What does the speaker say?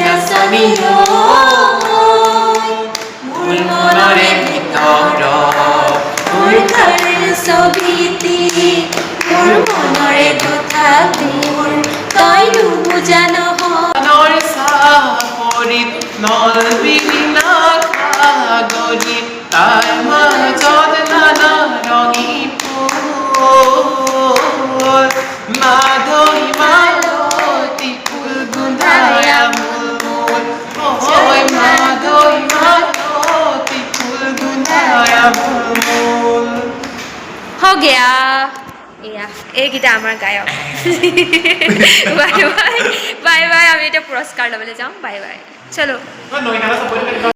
নাচনী মোৰ মনৰে ভিতৰত মোৰ ঘৰৰ ছবিটি মোৰ মনৰে কথাবোৰ তই নুবুজা নহয় চাপৰিত নল বিলীনা সাগৰী তাৰ মাজত নানা ৰঙী ফুল মাধৱী মালতী ফুল গোন্ধাই আমোল ঐ মাধৱী মালতী ফুল গোন্ধাই আমোল। हो गया এয়া এইকেইটা আমাৰ গায়ক বাই বাই বাই বাই আমি এতিয়া পুৰস্কাৰ ল'বলৈ যাওঁ বাই বাই চলো।